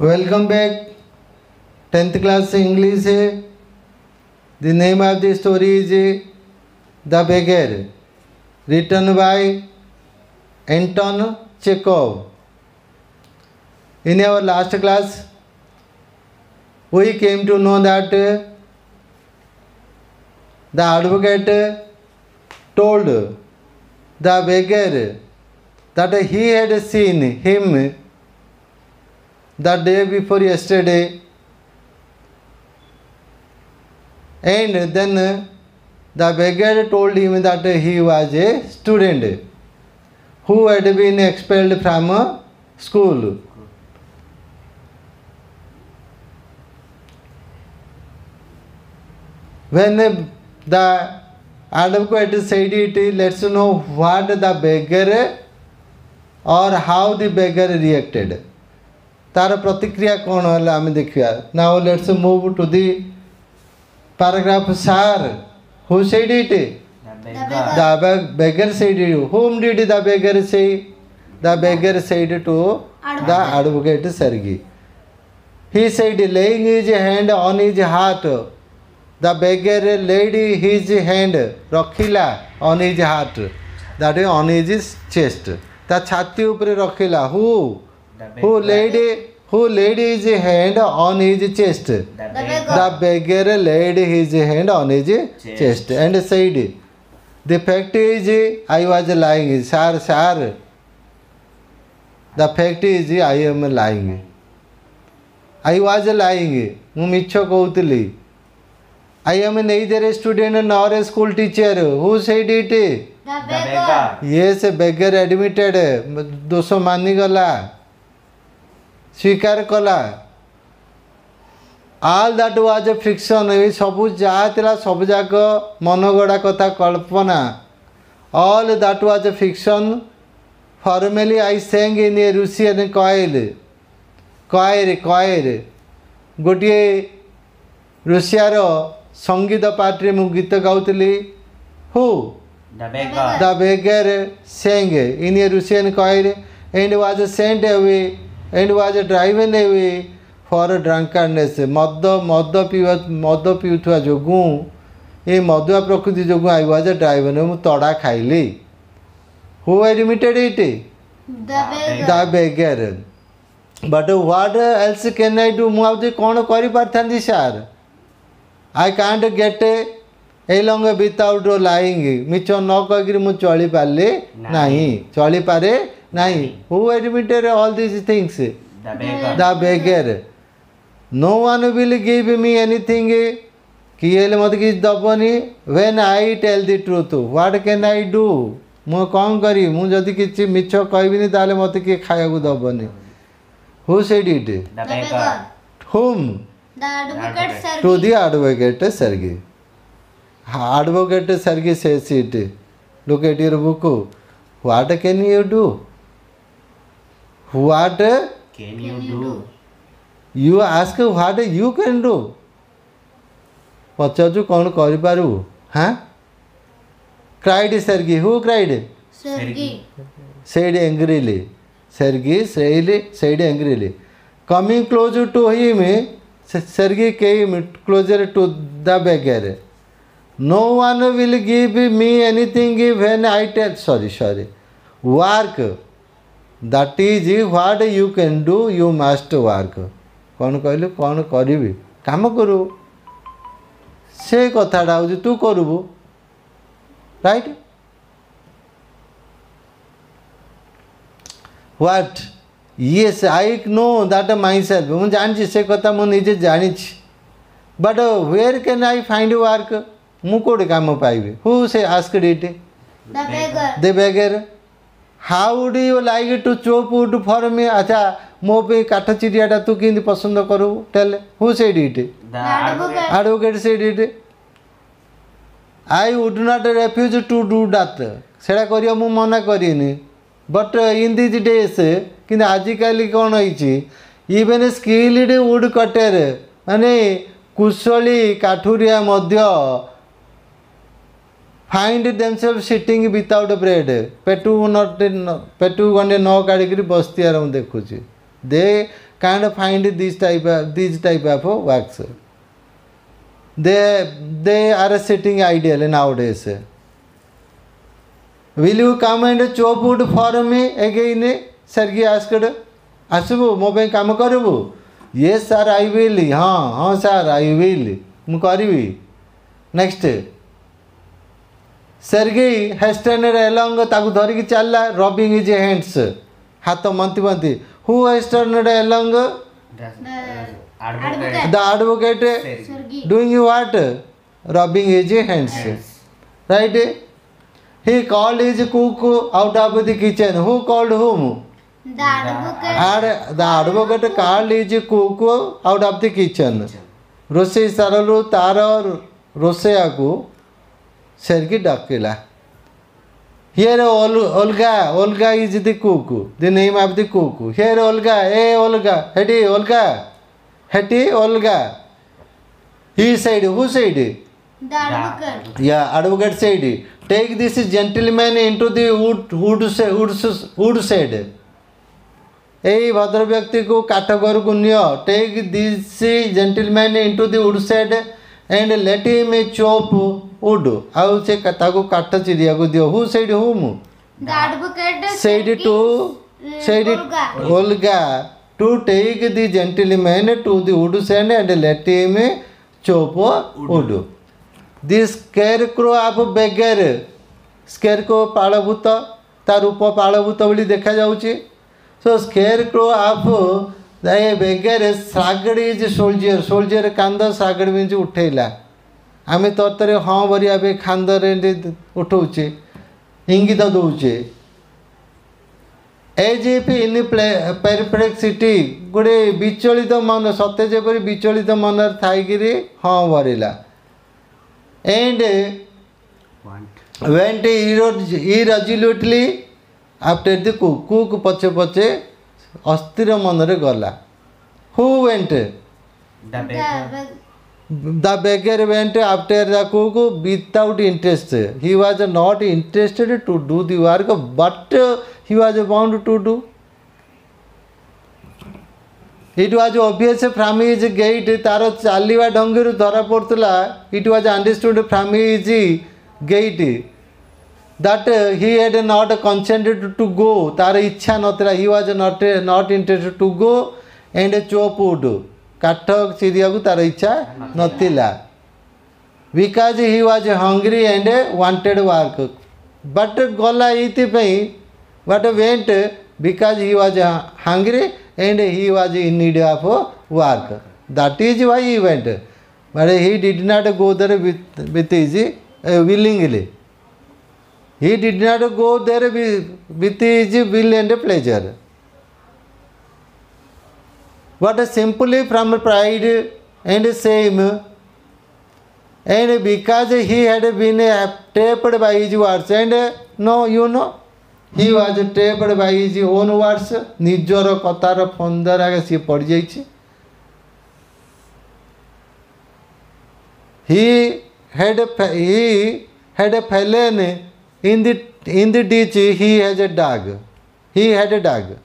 Welcome back. 10th class English. The name of the story is The Beggar, written by Anton Chekhov. In our last class, we came to know that the advocate told the beggar that he had seen him the day before yesterday, and then the beggar told him that he was a student who had been expelled from school. When the advocate said it, let's know what the beggar or how the beggar reacted. तार प्रतिक्रिया कौन है आम देखा. Now let's move to the paragraph. Sir who said it? The beggar said it. Whom did the beggar say? The beggar said to the advocate Sergey. He said, laying his hand on his heart. The beggar laid his hand रखिला on his heart, that is on his chest. ता छाती ऊपर रखिला. Who laid his hand on his chest? The beggar laid his hand on his chest and said, the fact is I was lying. Sir, the fact is I am lying. I was lying. ମୁଁ ମିଛ କହୁଥିଲି. I am neither a student nor a school teacher. Who said it? The beggar. Yes, beggar admitted. दोष मानिगला, स्वीकार कला. All that was a fiction. सबू जहाँ सब जाक मनगढ़ा कथा कल्पना. All that was a fiction. Formally I sang in a Russian choir. गोटे रुषियार संगीत पार्टी मु गीत गाउतली. Who? The beggar sang in a Russian choir and was sent away and was driven away for drunkenness. मद पीउथुआ जोगु ए मदुआ प्रकृति जोगु I was driven. मु तड़ा खाइली. Who admitted it? The beggar. But what else can I do? मु आउे कौन करि पारथांदी sir? I can't get along without lying. मिछ न कहिकि मु चली पारले नहीं, चली पारे नहीं. Who admitted all these things? The beggar. No one will give me anything. किए मत कि दबनी. When I tell the truth, what can I do? मु कौन करी? मु जदि किछि मिछ कहबिनी ताले मत कि खाया को दबनी. Who said it? The beggar. Whom? The advocate Sergey. To the advocate Sergey. Advocate Sergey says it. Look at your book. What can you do? What Can you do? you ask what you can do? पचाचु कौन करि पारू? हाँ? Cried Sergey. Who cried? Sergey. Said angrily. Sergey said angrily. Coming closer to him, Sergey came closer to the beggar. No one will give me anything when I tell. Sorry. Work. That is what you can do. You must work. कौन कहले कौन करिबी? काम करू. से कथाटा होची तू करबू. Right? What? Yes, I know that myself. मु जानछि से कथा मु निजे जानिछि. But where can I find work? मु कोड काम पाइबे. Who say asked it? The beggar. The beggar. How do you like to chop wood for me? अच्छा मो पे काठ चिड़ियाटा तू किंदी पसंद करू? Tell. Who said it? The advocate. Advocate said it. I would not refuse to do that. सेड़ा करियो मु मना करिनी. But in these days, किंतु आजिकाली कौन होइछि? Even skilled wood cutter माने कुशली काठुरिया मध्य find themselves sitting without bread. पेटू गंडे न काढ़ी बस्तियार देखुची. They can't find these type of works. They are sitting ideal nowadays. Will you come and chop wood for me again? Sergey asked. Asbu, mo ପାଇଁ କାମ କରିବୁ? Yes sir, I will. हाँ sir, I will. ମୁଁ କରିବି. Next. Sergey hastened along, ତାକୁ ଧରିକି ଚାଲିଲା, rubbing his hands. ହାତ ମନ୍ତି ମନ୍ତି. Who hastened along? Advocate. The advocate. Sergey. Doing what? Rubbing his hands. Right? He called his cook out of the kitchen. Who called whom? The advocate. The advocate called his cook out of the kitchen. ରୋଷେଇ ସାରରୁ ତାର ରୋଷେଇଆକୁ ସେର୍ଗି ଡାକିଲା. Here Olga is the cook, the name of the cook. Here Olga, hey Olga, heti Olga. He said, who said? The advocate. Yeah, advocate said, take this gentleman into the wood shed. Hey भद्र व्यक्ति को काठ घर को neo. Take this gentleman into the wood shed and let him chop wood. आउ से ताको काठ चिड़िया को दियो. Who said whom? The advocate Said Olga to take the gentleman to the wood shed and let him chop wood. The scarecrow of beggar. Scarecrow पालभूत ता रूप पालभूत बोली देखा जाउची. So scarecrow of the beggar sagad is soldier. Soldier कांद sagad means उठेला. आमे तोतरे हाँ बरिया बे खांदरे उठौचे इंगित दौचे. As if in perplexity गोटे विचलित मन सत्य जेपरि विचलित मन थाइकिरी हाँ भरिला. And went irresolutely after the cook. Cook पछे पछे अस्थिर मनरे गला. Who went? The beggar. The beggar went after the cook without interest. He was not interested to do the work, but he was bound to do. It was obvious from his gait. तारो चालिवा ढंगरू धरा पड़तला. It was understood from his gait that he had not consented to go. तार इच्छा नतला. He was not interested to go and chop wood. काठ चिड़िया को तार इच्छा नतिला. Because he was hungry and wanted work. But गला इति but went because he was hungry and he was in need of work. That is why he went. But he did not go there with his willingly. He did not go there with his will and pleasure. But simply from pride and shame, and because he had been tapped by his words. And no, you know, he was tapped by his own words. निजर कतार फंदर आगे सी पड़ जाइए. He had fallen in the ditch. He has a dog. He had a dog.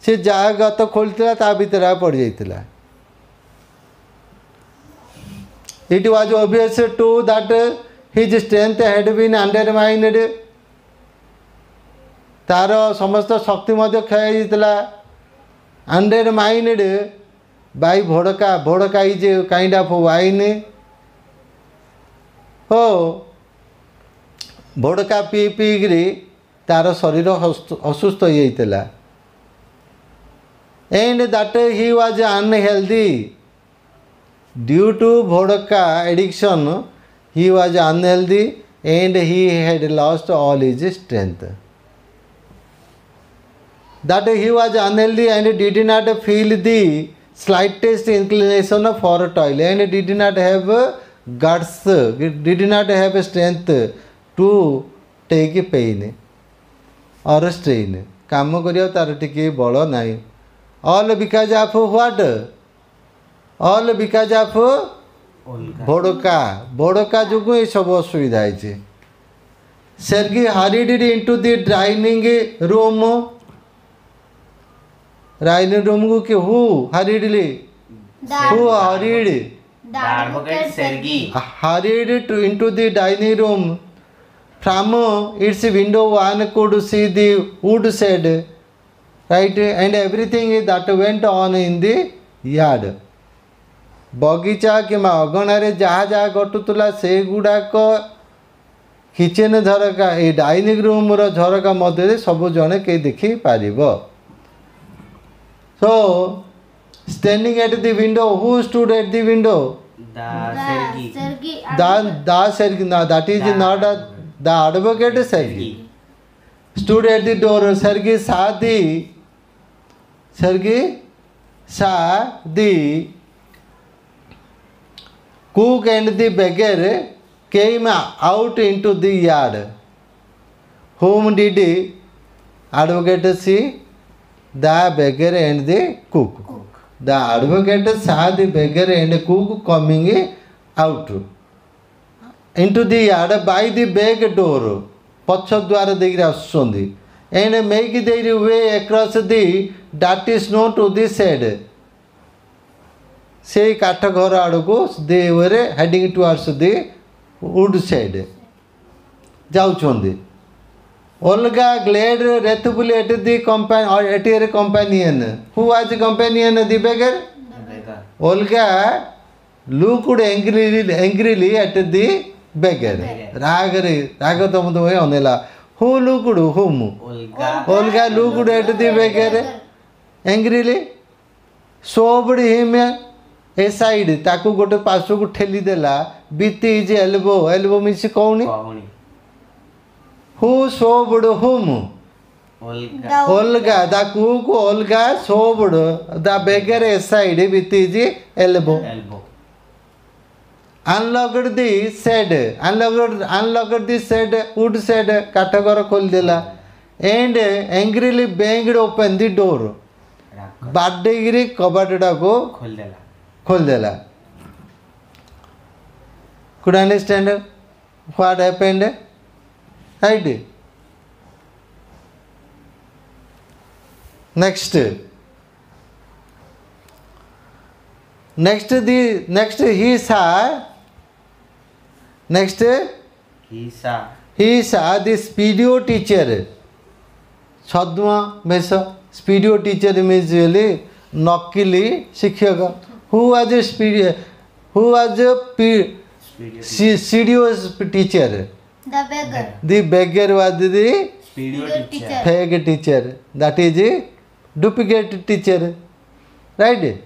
से जहाँ गात खोलता ता भीतर पड़ जाइए. It was obvious too that his strength had been undermined. तार समस्त शक्ति मध्य क्षय होइतला. Undermined by vodka is a kind of wine. Oh, vodka P तार शरीर असुस्थ होइतला. And that he was unhealthy. Due to vodka addiction, he was unhealthy and he had lost all his strength. That he was unhealthy and did not feel the slightest inclination for toil and did not have guts, did not have strength to take pain or strain. काम करिया तार टिके बल नाही. All because of what? All because of vodka. Vodka जोगु ये सब असुविधा है. Sergey hurried into the dining room. dining room को कि who hurriedly who hurried The advocate Sergei. hurried into the dining room. From its window one could see the wood shed, right, and everything that went on in the yard. बगीचा कि अगणारे जहाँ जहाँ घटुला से गुड़ाक kitchen झरका ए dining room रो झरका मध्य सब जने के देखी पारिब. So standing at the window who stood at the window Sergei. the Sergei, no, that is not the advocate Sergei. Stood at the door. Sergei saw the cook and the beggar came out into the yard. Whom did the advocate see? The beggar and the cook. The advocate saw the beggar and the cook coming out into the yard by the back door. पक्ष द्वार देख आसुंदी and make their way across the dirty snow to the shed. से काठ घर आड़ को they were heading towards the wood shed. जाउछंदी. Olga glared wrathfully at the companion. Who was the companion? The beggar? Olga looked angrily at the beggar. Who looked whom? Olga looked at the beggar angrily, shoved him aside. ताकू गोटे पार्श्व को ठेली देला with his elbow. Elbow means कौनी? Who shoved whom? Olga. The cook Olga shoved the beggar aside with his elbow. Unlocked the shed. Unlocked the shed. Wood shed. काठघर खोल देला and angrily banged open the door. बाडेगिरी कबाटडा को खोल देला. Could understand what happened? Right. Next he saw the speedo teacher. Sadma Mesa speedo teacher means really Nokili Shikyaka. Who was a speedo? Who was a speedo teacher? The beggar. The beggar was the Speedo teacher. fake teacher. That is a duplicate teacher. Right?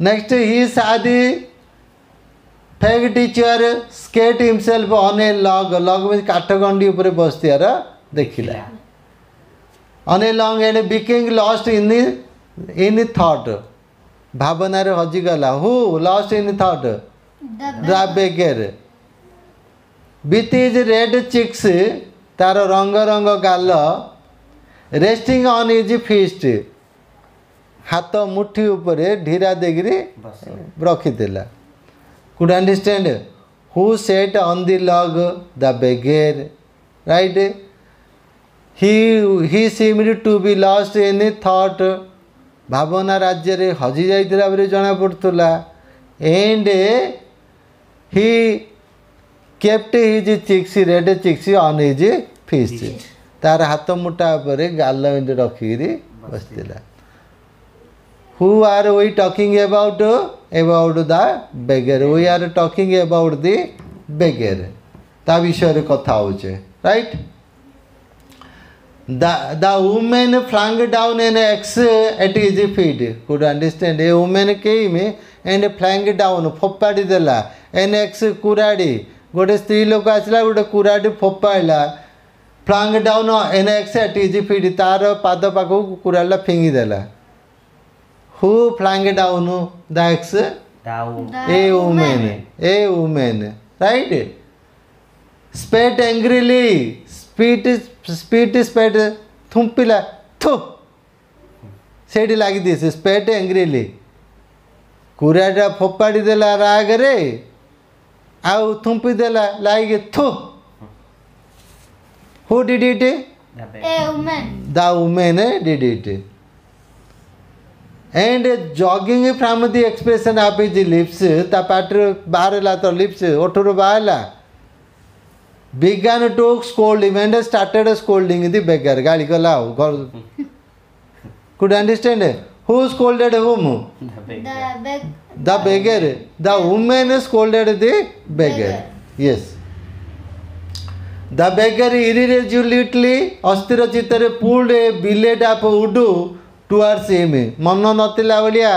Next he saw the fake teacher skate himself on a log. Log means काठगंडी ऊपर बसती है देखिला. On a log and became lost in thought. भावना रे हजी गला. Who lost in thought? The beggar. With his red cheeks, तार रंग रंग गाल, resting on his fist, हाथ मुट्ठी ऊपर ढीरा देगिरी रखी देला. Could understand? Who sat on the log? The beggar. Right? He seemed to be lost in thought. भावना राज्य रे हजी जाइतिला बरे जणा पड़तुला. And he kept his cheeks, red cheeks on his fist. तार हाथ मुठा पर गाल में रखी बसला. Who are we talking about? About the beggar. We are talking about the beggar. ता विषय रे कथा होचे. Right? The woman flung down an axe at his feet. Could understand? A woman came and flung down, फोपाड़ी देला. An axe Kuradi. गोटे स्त्री लोक आसला गोटे कुराटी फोपाइला. Flung down an axe at his feet. तार पाद पाखक कुराला फिंगी देला. Who flung down the axe? A woman. Right? Spat angrily. Spat थुंपिला. थु सेठी लागी दिस. स्पेट एंग्रीली. कुराटा फोपाड़ी देला राग रे. आउ थुंपी देला लाइक थु. Who did it? A woman. The woman did it. and jogging from the expression of his lips ता पाटर बाहरला तो lips ओठुर बाहरला began to scold him and started scolding the beggar गाली कला could understand who scolded whom the beggar the woman scolded the beggar yes the beggar irresolutely अस्थिर चित्तरे pulled a billet of wood towards him मन नथिला भलिया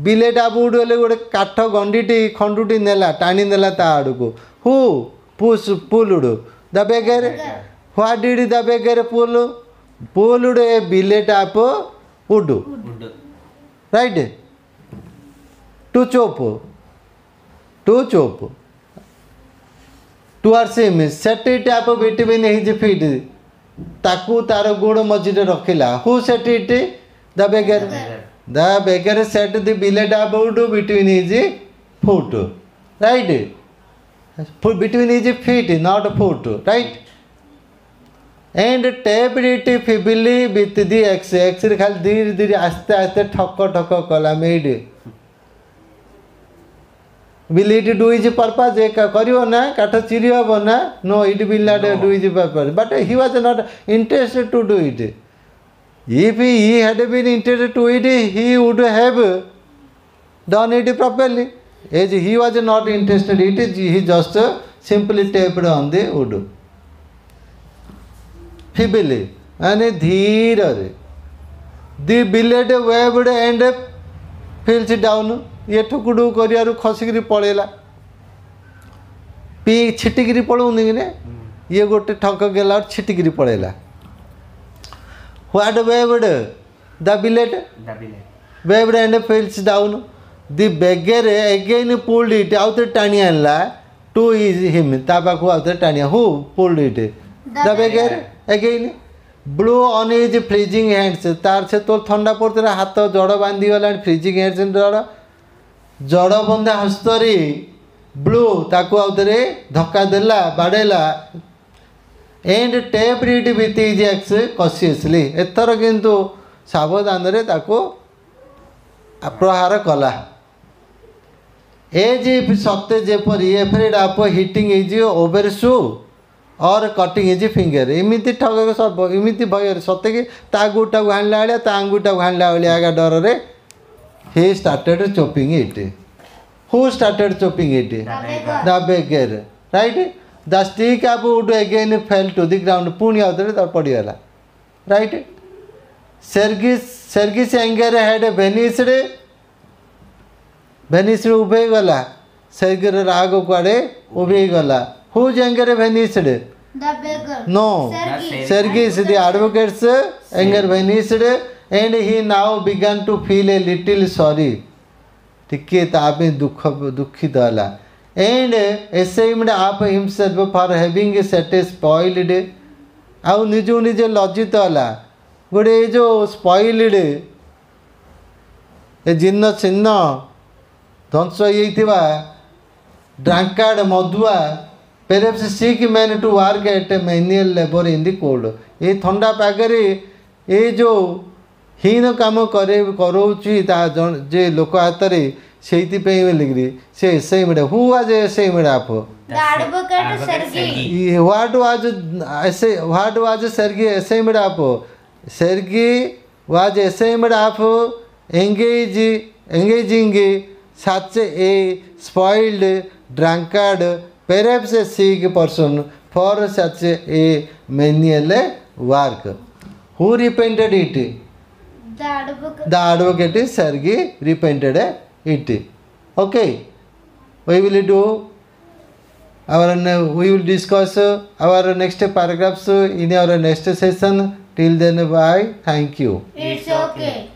bill rate up उड बोले गोटे काठ गंडीटी खंडुटी नेला टाणी नेला ता आड़को who push pulled the beggar what did the beggar pulled a billet up would right to chop towards him set it up between his feet ताकू तार गोड़ मझिरे रखिला who set it the beggar the beggar set the billet about between his foot right between his feet not foot right and tapped it feebly with the x रे खाली धीरे धीरे आस्ते आस्ते ठक ठक कला made will it do his purpose एक करियो ना काठ चिरी हबो ना no it will not do his purpose but he was not interested to do it. If he had been interested to it, he would have done it properly. As he was not interested in it, he just simply tapped on the wood. Feebly and धीरे the billet waved and fell down. ये ठुकुडू करियारु खसिकरी पळेला P छिटिकरी पळौनी ने ये गोटे ठक गेला छिटिकरी पळेला. What waved the billet? Waved and fell down. The beggar again pulled it out tani anla to him. Tabaku out tani. Who pulled it? The beggar again blew on his freezing hands. तार से तो ठंडा पड़ते हाथ जड़ बांधी गला freezing hands जड़ बंधा हस्तरी ब्लू ताकू आउतरे धक्का देला बाड़ेला and tapped it with his axe cautiously एथर किंतु सावधान रे ताको प्रहार कला एज इफ सत्य जेपरी afraid of hitting his overshoe or cutting his finger एमिति ठग सब एमिति भय सत्य कि ता गुटा हाणला वाला ता अंगुटा हाणला वाला आगा डर रे he started chopping it. Who started chopping it? The beggar. Right? The stick of wood again fell to the ground. पुणी आउतरे तो पड़ीगला. Right? Sergis anger had vanished. Vanished उभे गला. Sergis राग कुआडे उभे गला. Whose anger vanished? The beggar. No. Sergis the advocate's anger vanished and he now began to feel a little sorry. टिके तापे दुखित होला. And ashamed of himself for having set spoiled आउ निजु निजे लज्जित होला गोटे जो स्पॉइल्ड ए जिन्न छिन्न ध्वंस होइथिबा drunkard Madhua perhaps sick man to work at manual labor in the cold ए ठंडा पागरे ए जो हीन काम करे करोची ता जे लोक हातरे सेइथिपई बोलिकरी से ashamed who was ashamed of The advocate Sergei. what was Sergei ashamed of? Sergei was ashamed of engaging such a spoiled drunkard, perhaps a sick person, for such a menial work. Who repented it? The advocate. Sergei repented it. Okay, we will do we will discuss our next paragraphs in our next session. Till then, bye. Thank you. It's okay.